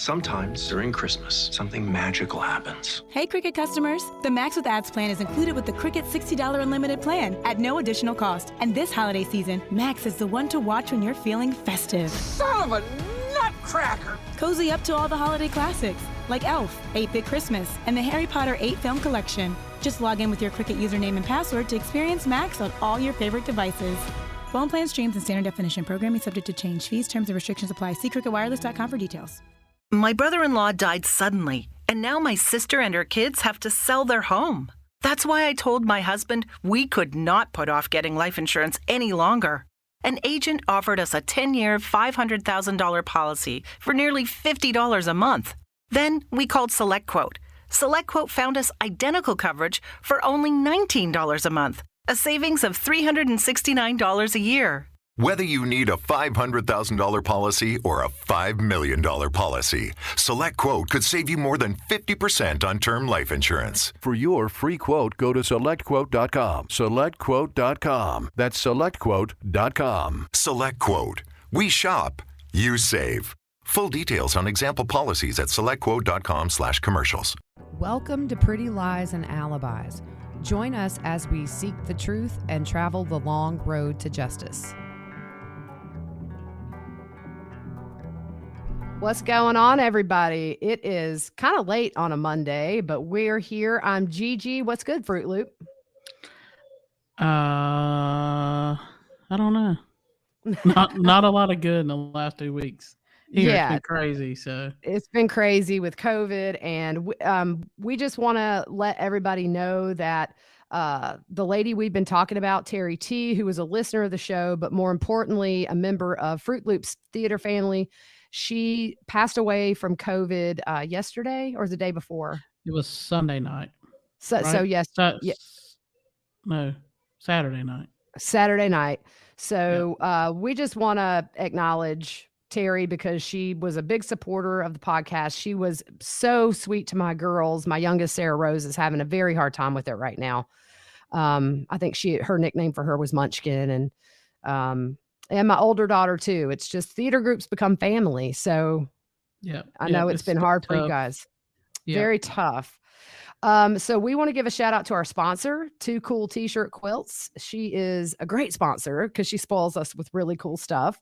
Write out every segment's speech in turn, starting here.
Sometimes during Christmas, something magical happens. Hey, Cricket customers. The Max with Ads plan is included with the Cricket $60 unlimited plan at no additional cost. And this holiday season, Max is the one to watch when you're feeling festive. Son of a nutcracker! Cozy up to all the holiday classics, like Elf, 8-Bit Christmas, and the Harry Potter 8-film collection. Just log in with your Cricket username and password to experience Max on all your favorite devices. Phone plan streams and standard definition. Programming subject to change. Fees, terms, and restrictions apply. See cricketwireless.com for details. My brother-in-law died suddenly, and now my sister and her kids have to sell their home. That's why I told my husband we could not put off getting life insurance any longer. An agent offered us a 10-year, $500,000 policy for nearly $50 a month. Then we called SelectQuote. SelectQuote found us identical coverage for only $19 a month, a savings of $369 a year. Whether you need a $500,000 policy or a $5 million policy, SelectQuote could save you more than 50% on term life insurance. For your free quote, go to SelectQuote.com. SelectQuote.com. That's SelectQuote.com. SelectQuote. We shop, you save. Full details on example policies at SelectQuote.com/commercials. Welcome to Pretty Lies and Alibis. Join us as we seek the truth and travel the long road to justice. What's going on, everybody? It is kind of late on a Monday, but we're here. I'm Gigi. What's good, Fruit Loop? I don't know. Not a lot of good in the last 2 weeks. It's been crazy. So it's been crazy with COVID, and we just want to let everybody know that the lady we've been talking about, Terry T, who was a listener of the show, but more importantly, a member of Fruit Loop's theater family, she passed away from COVID yesterday, or the day before. It was Sunday night. So yes, no, Saturday night. Saturday night. So we just want to acknowledge Terry because she was a big supporter of the podcast. She was so sweet to my girls. My youngest, Sarah Rose, is having a very hard time with it right now. I think her nickname for her was Munchkin, and my older daughter too. It's just theater groups become family. So I know it's been hard for you guys. Very tough. So we want to give a shout out to our sponsor, Too Cool T-Shirt Quilts. She is a great sponsor because she spoils us with really cool stuff.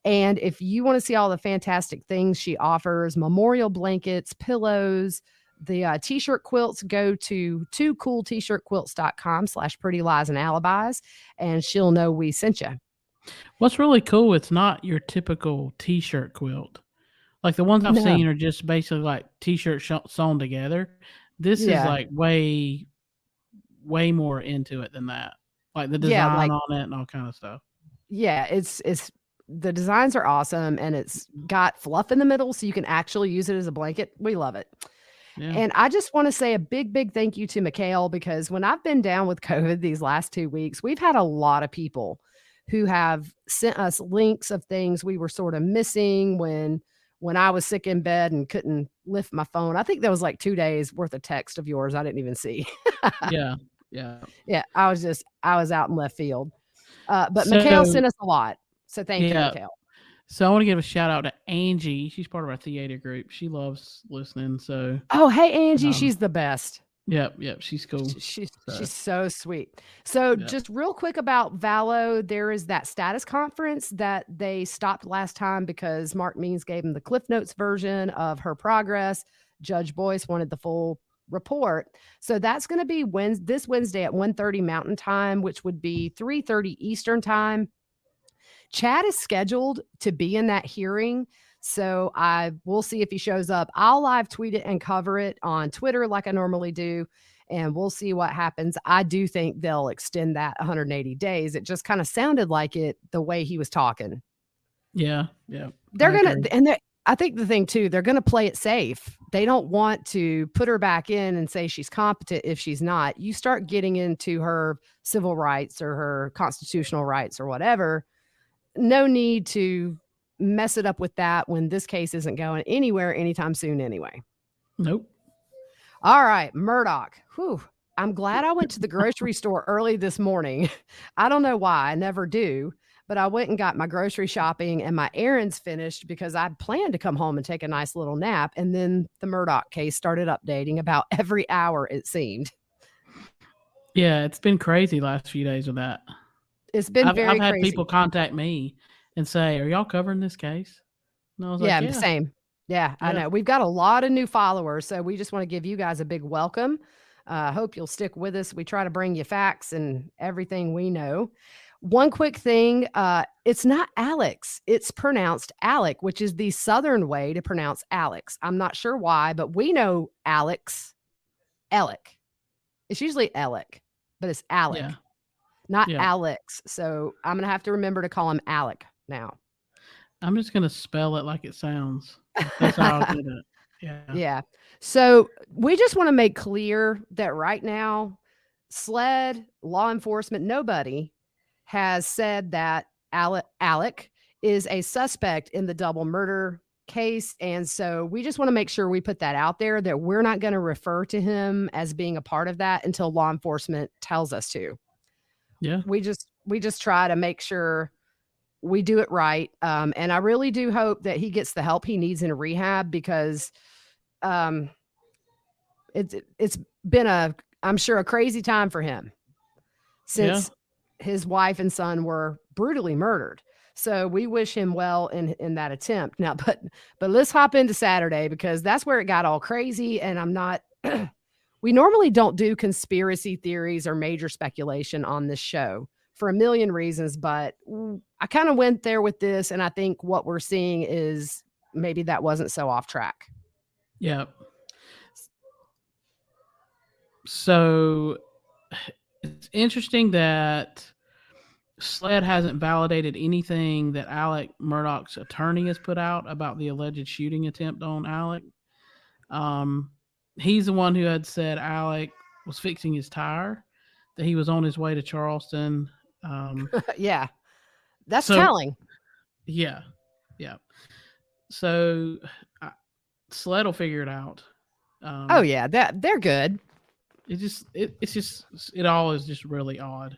And if you want to see all the fantastic things she offers, memorial blankets, pillows, the T-shirt quilts, go to twocooltshirtquilts.com/pretty lies and alibis, and she'll know we sent you. What's really cool, it's not your typical T-shirt quilt. Like the ones I've seen are just basically like T-shirts sewn together. This is like way more into it than that. Like the design on it and all kind of stuff. Yeah, it's the designs are awesome, and it's got fluff in the middle so you can actually use it as a blanket. We love it. Yeah. And I just want to say a big thank you to Mikhail, because when I've been down with COVID these last 2 weeks, we've had a lot of people who have sent us links of things we were sort of missing when I was sick in bed and couldn't lift my phone. I think there was like 2 days worth of text of yours I didn't even see. Yeah. I was out in left field. But Mikhail sent us a lot. So thank you, Mikhail. So I want to give a shout out to Angie. She's part of our theater group. She loves listening. So hey Angie, she's the best. Yep, she's cool. She's so sweet. So just real quick about Valo, there is that status conference that they stopped last time because Mark Means gave him the Cliff Notes version of her progress. Judge Boyce wanted the full report. So that's going to be this Wednesday at 1:30 Mountain Time, which would be 3:30 Eastern Time. Chad is scheduled to be in that hearing, so we'll see if he shows up. I'll live tweet it and cover it on Twitter like I normally do, and we'll see what happens. I do think they'll extend that 180 days. It just kind of sounded like it the way he was talking. Yeah. They're going to, and I think the thing too, they're going to play it safe. They don't want to put her back in and say she's competent if she's not. You start getting into her civil rights or her constitutional rights or whatever. No need to mess it up with that when this case isn't going anywhere anytime soon anyway. Nope. All right, Murdaugh. Whew. I'm glad I went to the grocery store early this morning. I don't know why. I never do. but I went and got my grocery shopping and my errands finished because I planned to come home and take a nice little nap. And then the Murdaugh case started updating about every hour, it seemed. Yeah, it's been crazy last few days with that. It's been I've very had crazy. people contact me and say, "Are y'all covering this case?" And I was Yeah, like, "Yeah, same. Yeah, I know. We've got a lot of new followers, so we just want to give you guys a big welcome. Hope you'll stick with us. We try to bring you facts and everything we know. One quick thing, it's not Alex. It's pronounced Alec, which is the Southern way to pronounce Alex. I'm not sure why, but we know Alex, Alec. It's usually Alec, but it's Alec, Yeah. not Yeah. Alex. So I'm going to have to remember to call him Alec now. I'm just gonna spell it like it sounds. That's how I'll do it. Yeah. Yeah. So we just want to make clear that right now, SLED, law enforcement, nobody has said that Alec is a suspect in the double murder case. And so we just want to make sure we put that out there, that we're not going to refer to him as being a part of that until law enforcement tells us to. Yeah. We just try to make sure we do it right. And I really do hope that he gets the help he needs in rehab, because it's been I'm sure a crazy time for him since his wife and son were brutally murdered. So we wish him well in that attempt. Now, but let's hop into Saturday, because that's where it got all crazy. And I'm not, we normally don't do conspiracy theories or major speculation on this show for a million reasons, but I kind of went there with this, and I think what we're seeing is maybe that wasn't so off track. Yeah. So it's interesting that SLED hasn't validated anything that Alec Murdaugh's attorney has put out about the alleged shooting attempt on Alec. He's the one who had said Alec was fixing his tire, that he was on his way to Charleston. Yeah, that's telling. Yeah. So SLED will figure it out. Oh yeah, they're good. It all is just really odd.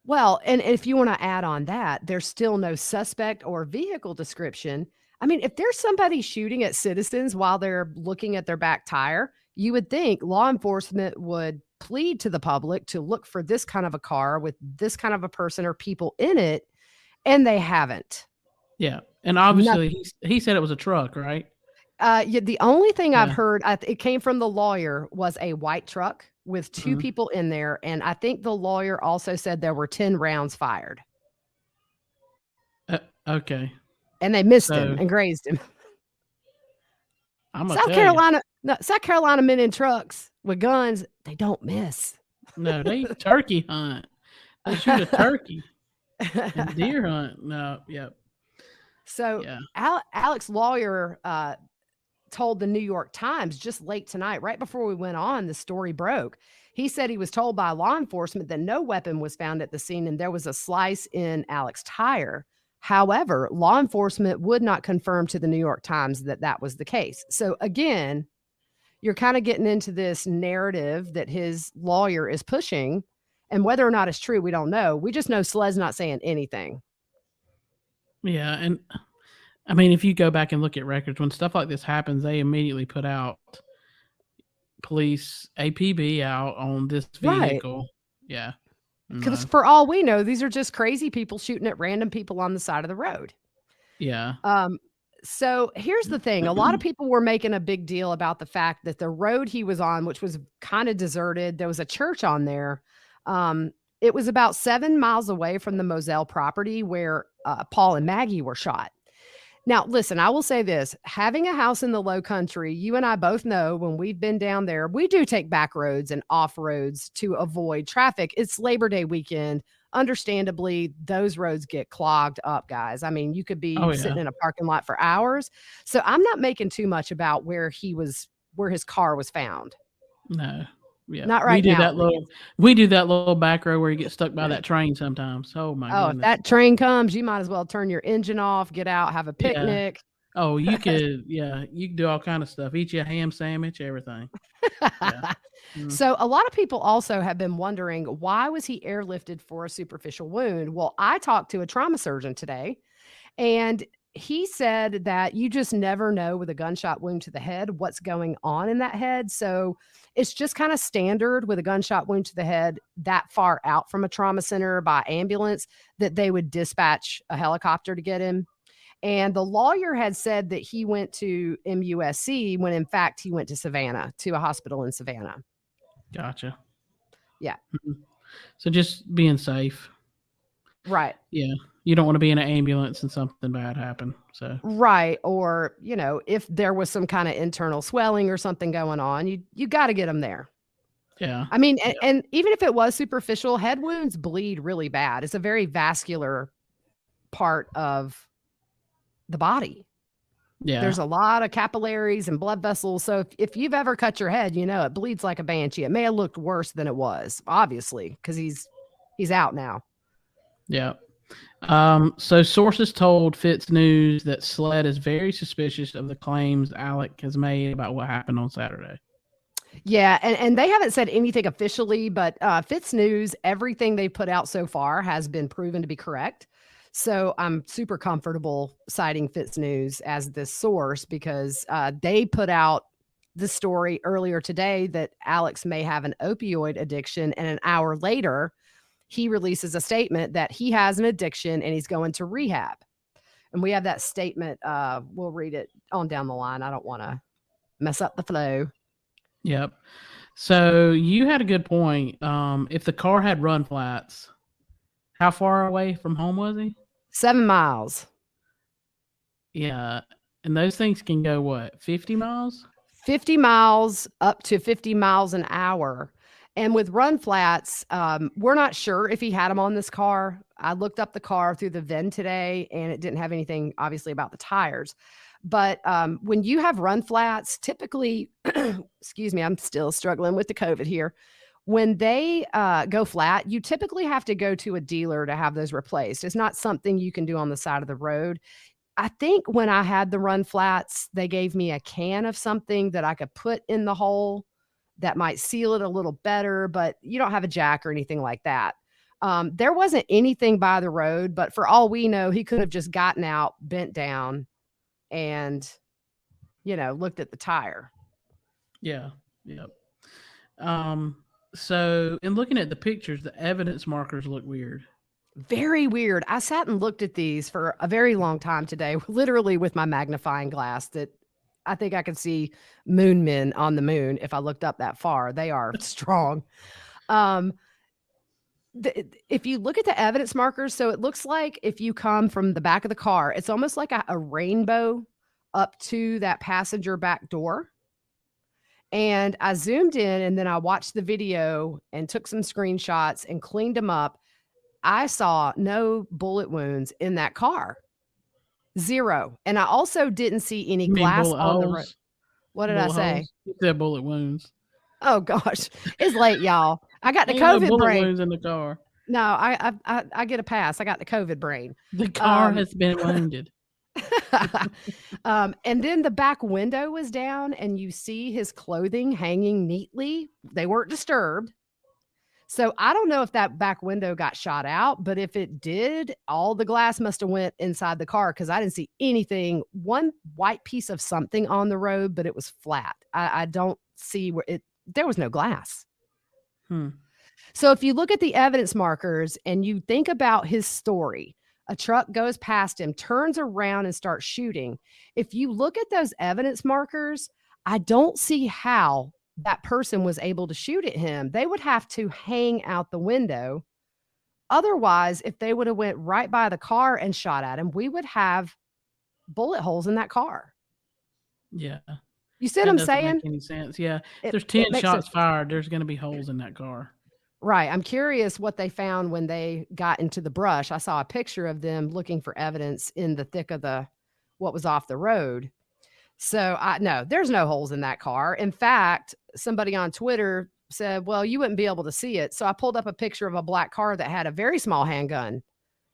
Well, and if you want to add on that, there's still no suspect or vehicle description. I mean, if there's somebody shooting at citizens while they're looking at their back tire, you would think law enforcement would plead to the public to look for this kind of a car with this kind of a person or people in it, and they haven't. Yeah, and obviously he said it was a truck, right? Yeah, the only thing I've heard, it came from the lawyer, was a white truck with two people in there. And I think the lawyer also said there were 10 rounds fired. Okay. And they missed him and grazed him. South Carolina men in trucks with guns, they don't miss. No, they turkey hunt. They shoot a turkey. And deer hunt. No, yep. So Alex's lawyer told the New York Times just late tonight, right before we went on, the story broke. He said he was told by law enforcement that no weapon was found at the scene and there was a slice in Alex's tire. However, law enforcement would not confirm to the New York Times that that was the case. So again, you're kind of getting into this narrative that his lawyer is pushing, and whether or not it's true, we don't know. We just know SLED's not saying anything. Yeah, and I mean, if you go back and look at records, when stuff like this happens, they immediately put out police APB out on this vehicle. Right. Yeah. Because for all we know, these are just crazy people shooting at random people on the side of the road. Yeah. So here's the thing. A lot of people were making a big deal about the fact that the road he was on, which was kind of deserted, there was a church on there. It was about 7 miles away from the Moselle property where Paul and Maggie were shot. Now, listen, I will say this. Having a house in the Low Country, you and I both know when we've been down there, we do take back roads and off roads to avoid traffic. It's Labor Day weekend. Understandably, those roads get clogged up, guys. I mean, you could be sitting in a parking lot for hours. So I'm not making too much about where his car was found. No. Yeah. Not right now. We do that little back road where you get stuck by that train sometimes. Oh my goodness. If that train comes, you might as well turn your engine off, get out, have a picnic. Oh, you could do all kind of stuff. Eat you a ham sandwich, everything. Yeah. So a lot of people also have been wondering, why was he airlifted for a superficial wound? Well, I talked to a trauma surgeon today, and he said that you just never know with a gunshot wound to the head what's going on in that head. So it's just kind of standard with a gunshot wound to the head that far out from a trauma center by ambulance that they would dispatch a helicopter to get him. And the lawyer had said that he went to MUSC when in fact he went to Savannah, to a hospital in Savannah. Gotcha. Yeah. So just being safe. Right. Yeah. You don't want to be in an ambulance and something bad happen. So right. Or, if there was some kind of internal swelling or something going on, you got to get them there. Yeah. I mean, and even if it was superficial, head wounds bleed really bad. It's a very vascular part of the body. Yeah. There's a lot of capillaries and blood vessels. So if you've ever cut your head, it bleeds like a banshee. It may have looked worse than it was, obviously, because he's out now. Yeah. So sources told Fitz News that SLED is very suspicious of the claims Alec has made about what happened on Saturday. Yeah, and they haven't said anything officially, but Fitz News, everything they've put out so far has been proven to be correct. So I'm super comfortable citing Fitz News as this source because they put out the story earlier today that Alex may have an opioid addiction, and an hour later, he releases a statement that he has an addiction and he's going to rehab. And we have that statement. We'll read it on down the line. I don't want to mess up the flow. Yep. So you had a good point. If the car had run flats, how far away from home was he? 7 miles. Yeah. And those things can go, what, 50 miles? 50 miles up to 50 miles an hour. And with run flats, we're not sure if he had them on this car. I looked up the car through the VIN today, and it didn't have anything, obviously, about the tires. But when you have run flats, typically, excuse me, I'm still struggling with the COVID here. When they go flat, you typically have to go to a dealer to have those replaced. It's not something you can do on the side of the road. I think when I had the run flats, they gave me a can of something that I could put in the hole that might seal it a little better, but you don't have a jack or anything like that. There wasn't anything by the road, but for all we know, he could have just gotten out, bent down, and, looked at the tire. Yeah. Yep. So in looking at the pictures, the evidence markers look weird. Very weird. I sat and looked at these for a very long time today, literally with my magnifying glass that I think I could see moon men on the moon if I looked up that far. They are strong. If you look at the evidence markers, so it looks like if you come from the back of the car, it's almost like a rainbow up to that passenger back door. And I zoomed in and then I watched the video and took some screenshots and cleaned them up. I saw no bullet wounds in that car. 0. And I also didn't see any glass on the road. What did I say? You said bullet wounds. Oh gosh, it's late, y'all. I got the COVID bullet brain. wounds in the car. No, I get a pass. I got the COVID brain. The car has been wounded. And then the back window was down, and you see his clothing hanging neatly. They weren't disturbed. So I don't know if that back window got shot out, but if it did, all the glass must have went inside the car because I didn't see anything. One white piece of something on the road, but it was flat. I don't see where there was no glass. So if you look at the evidence markers and you think about his story, a truck goes past him, turns around and starts shooting. If you look at those evidence markers, I don't see how that person was able to shoot at him. They would have to hang out the window. Otherwise, if they would have went right by the car and shot at him, we would have bullet holes in that car. Yeah. You see what I'm saying? Make any sense? Yeah. If there's 10 shots fired, there's going to be holes in that car. Right. I'm curious what they found when they got into the brush. I saw a picture of them looking for evidence in the thick of what was off the road. So no, there's no holes in that car. In fact, somebody on Twitter said, well, you wouldn't be able to see it. So I pulled up a picture of a black car that had a very small handgun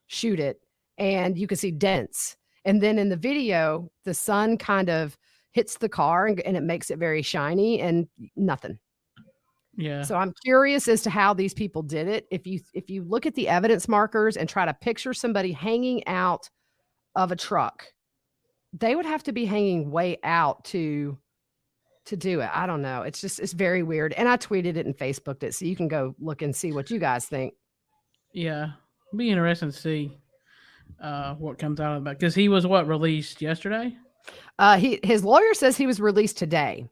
shoot it, and you could see dents. And then in the video, the sun kind of hits the car and it makes it very shiny and nothing. Yeah. So I'm curious as to how these people did it. If you look at the evidence markers and try to picture somebody hanging out of a truck, they would have to be hanging way out to do it. I don't know. It's very weird. And I tweeted it and Facebooked it, so you can go look and see what you guys think. Yeah. It'll be interesting to see what comes out of that, because he was released yesterday. His lawyer says he was released today.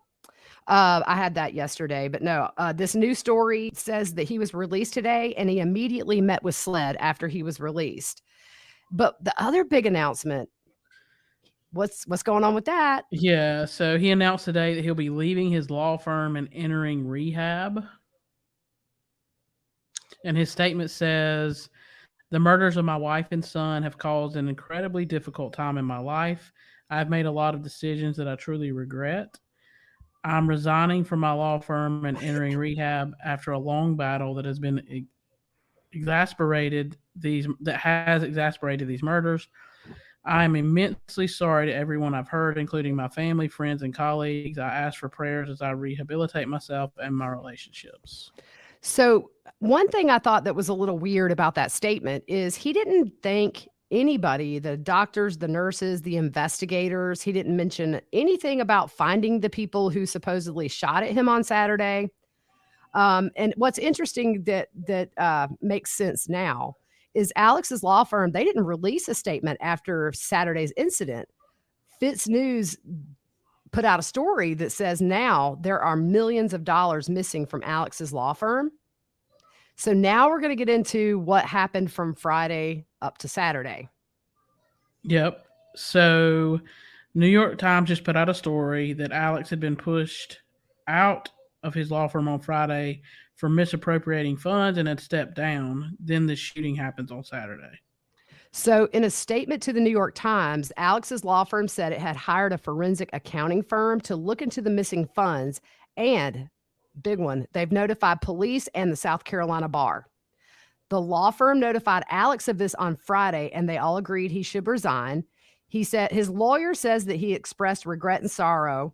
I had that yesterday, but no, this new story says that he was released today and he immediately met with SLED after he was released. But the other big announcement, what's going on with that? Yeah, so he announced today that he'll be leaving his law firm and entering rehab. And his statement says, "The murders of my wife and son have caused an incredibly difficult time in my life. I've made a lot of decisions that I truly regret. I'm resigning from my law firm and entering rehab after a long battle that has exasperated these murders. I am immensely sorry to everyone I've hurt, including my family, friends, and colleagues. I ask for prayers as I rehabilitate myself and my relationships." So one thing I thought that was a little weird about that statement is he didn't thank anybody, the doctors, the nurses, the investigators. He didn't mention anything about finding the people who supposedly shot at him on Saturday. And what's interesting that makes sense now is Alex's law firm, they didn't release a statement after Saturday's incident. Fitz News put out a story that says now there are millions of dollars missing from Alex's law firm. So now we're going to get into what happened from Friday up to Saturday. Yep. So New York Times just put out a story that Alex had been pushed out of his law firm on Friday for misappropriating funds and had stepped down. Then the shooting happens on Saturday. So in a statement to the New York Times, Alex's law firm said it had hired a forensic accounting firm to look into the missing funds, and big one, they've notified police and the South Carolina bar. The law firm notified Alex of this on Friday, and they all agreed he should resign. He said his lawyer says that he expressed regret and sorrow.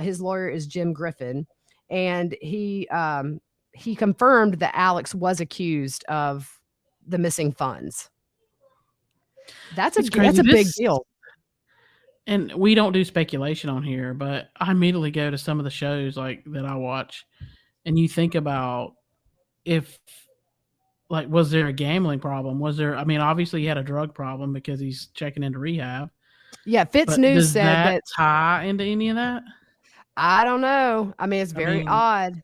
His lawyer is Jim Griffin, and he confirmed that Alex was accused of the missing funds. That's a big deal. And we don't do speculation on here, but I immediately go to some of the shows that I watch, and you think about if, was there a gambling problem? Was there? I mean, obviously he had a drug problem because he's checking into rehab. Yeah, Fitz News said that tie into any of that. I don't know. I mean, it's very odd.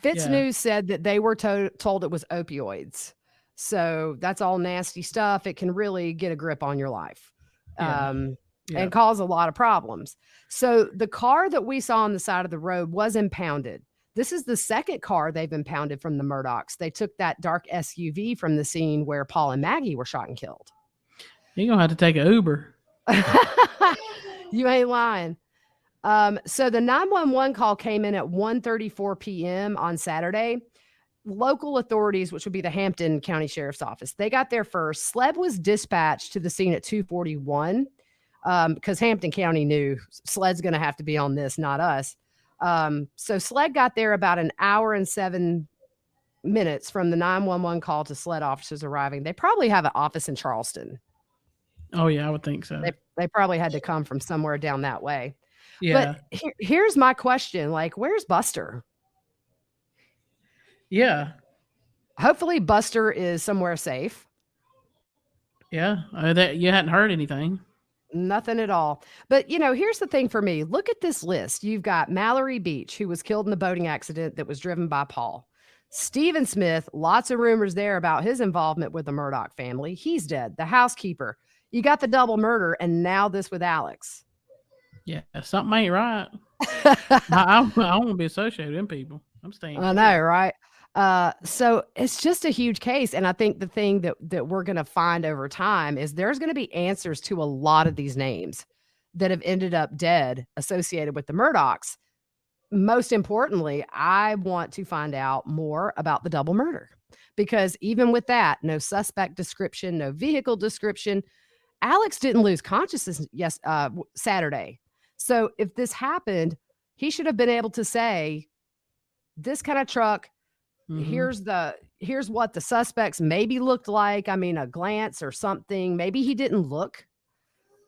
Fitz News said that they were told it was opioids. So that's all nasty stuff. It can really get a grip on your life. And cause a lot of problems. So the car that we saw on the side of the road was impounded. This is the second car they've impounded from the Murdaughs. They took that dark SUV from the scene where Paul and Maggie were shot and killed. You're going to have to take an Uber. You ain't lying. So the 911 call came in at 1:34 p.m. on Saturday. Local authorities, which would be the Hampton County Sheriff's Office, they got there first. SLED was dispatched to the scene at 2:41. Because Hampton County knew SLED's going to have to be on this, not us. So SLED got there about an hour and 7 minutes from the 911 call to SLED officers arriving. They probably have an office in Charleston. Oh, yeah, I would think so. They probably had to come from somewhere down that way. Yeah. But here's my question. Where's Buster? Yeah. Hopefully Buster is somewhere safe. Yeah. You hadn't heard anything. Nothing at all. But, here's the thing for me. Look at this list. You've got Mallory Beach, who was killed in the boating accident that was driven by Paul. Stephen Smith, lots of rumors there about his involvement with the Murdaugh family. He's dead. The housekeeper. You got the double murder, and now this with Alex. Yeah, something ain't right. I don't want to be associated with them people. I'm staying. I know, right? So it's just a huge case. And I think the thing that we're going to find over time is there's going to be answers to a lot of these names that have ended up dead associated with the Murdaughs. Most importantly, I want to find out more about the double murder, because even with that, no suspect description, no vehicle description, Alex didn't lose consciousness Saturday. So if this happened, he should have been able to say, this kind of truck, here's what the suspects maybe looked like. I mean, a glance or something. Maybe he didn't look,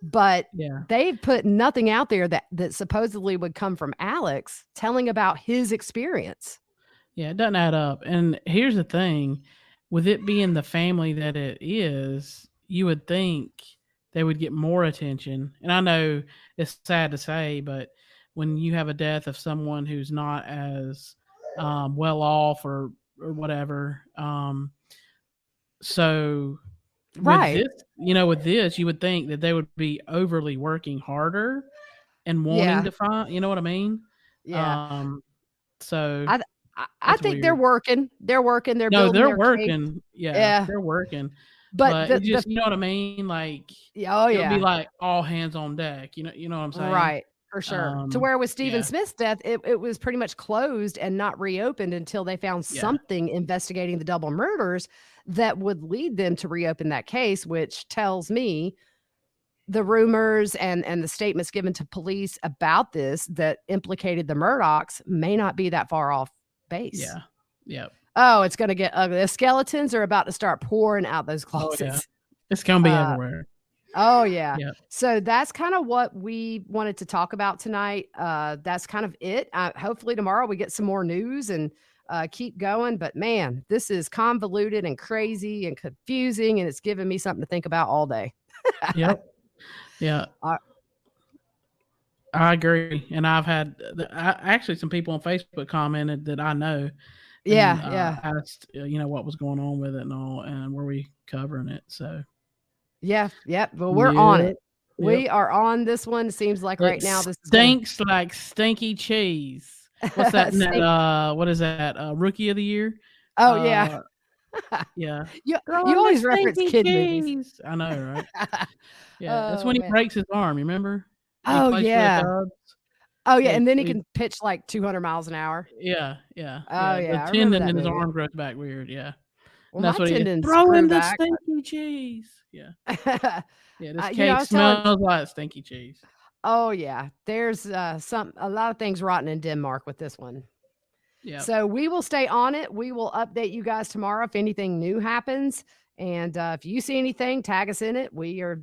but they've put nothing out there that supposedly would come from Alex telling about his experience. Yeah, it doesn't add up. And here's the thing, with it being the family that it is, you would think they would get more attention. And I know it's sad to say, but when you have a death of someone who's not as well off or whatever, so with this, you would think that they would be overly working harder and wanting to find, you know what I mean? Yeah. So I think weird. they're working. They're working. They're working. Yeah, they're working. But it just, you know what I mean? Like, it would be like all hands on deck. You know what I'm saying? Right, for sure. To where with Stephen Smith's death, it was pretty much closed and not reopened until they found something investigating the double murders that would lead them to reopen that case, which tells me the rumors and the statements given to police about this that implicated the Murdaughs may not be that far off base. Yeah. Yep. Oh, it's going to get ugly. The skeletons are about to start pouring out those closets. Oh, yeah. It's going to be everywhere. Oh, yeah. Yep. So that's kind of what we wanted to talk about tonight. That's kind of it. Hopefully tomorrow we get some more news and keep going. But man, this is convoluted and crazy and confusing, and it's giving me something to think about all day. Yep. Yeah. I agree. And I've had actually some people on Facebook commented that I know. Asked, what was going on with it and all, and were we covering it? So. Yeah. Well, we're on it. Yep. We are on this one. It seems like right now this stinks like stinky cheese. What's that? What is that? Rookie of the year? Oh yeah. Yeah. You always reference kid cheese. Movies. I know, right? Yeah. That's when he breaks his arm. You remember? Oh yeah. Oh yeah, and then he can pitch like 200 miles an hour. Yeah. Oh yeah. The tendon in his arm grows back weird. Yeah. Well, that's what he throw in the stinky cheese. Yeah. This cake smells like stinky cheese. Oh yeah. There's a lot of things rotten in Denmark with this one. Yeah. So we will stay on it. We will update you guys tomorrow if anything new happens. And if you see anything, tag us in it.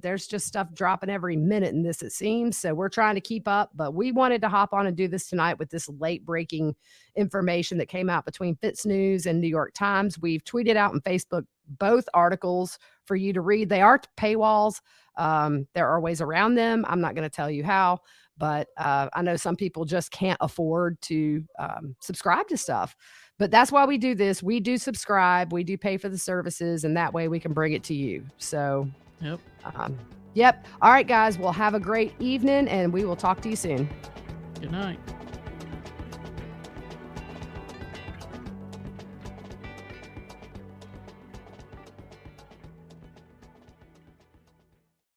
There's just stuff dropping every minute in this, it seems. So we're trying to keep up, but we wanted to hop on and do this tonight with this late breaking information that came out between Fitz News and New York Times. We've tweeted out on Facebook both articles for you to read. They are paywalls. There are ways around them. I'm not going to tell you how, but I know some people just can't afford to subscribe to stuff. But that's why we do this. We do subscribe. We do pay for the services, and that way we can bring it to you. So, yep. All right, guys. Well, have a great evening, and we will talk to you soon. Good night.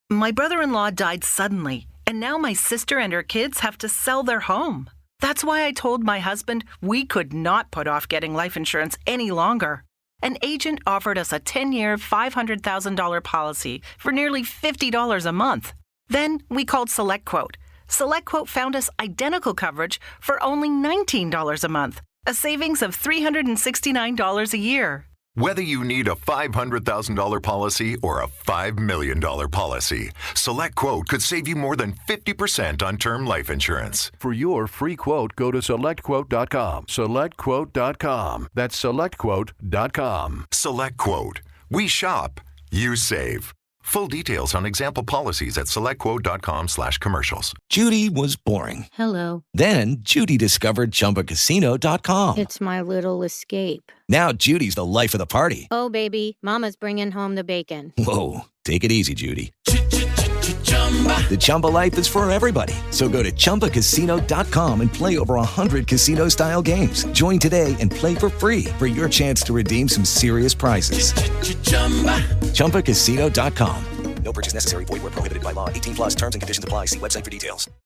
My brother-in-law died suddenly, and now my sister and her kids have to sell their home. That's why I told my husband we could not put off getting life insurance any longer. An agent offered us a 10-year, $500,000 policy for nearly $50 a month. Then we called SelectQuote. SelectQuote found us identical coverage for only $19 a month, a savings of $369 a year. Whether you need a $500,000 policy or a $5 million policy, SelectQuote could save you more than 50% on term life insurance. For your free quote, go to SelectQuote.com. SelectQuote.com. That's SelectQuote.com. SelectQuote. We shop, you save. Full details on example policies at SelectQuote.com/commercials. Judy was boring. Hello. Then Judy discovered ChumbaCasino.com. It's my little escape. Now Judy's the life of the party. Oh, baby, mama's bringing home the bacon. Whoa, take it easy, Judy. The Chumba life is for everybody. So go to ChumbaCasino.com and play over 100 casino-style games. Join today and play for free for your chance to redeem some serious prizes. ChumbaCasino.com. No purchase necessary. Void where prohibited by law. 18+ terms and conditions apply. See website for details.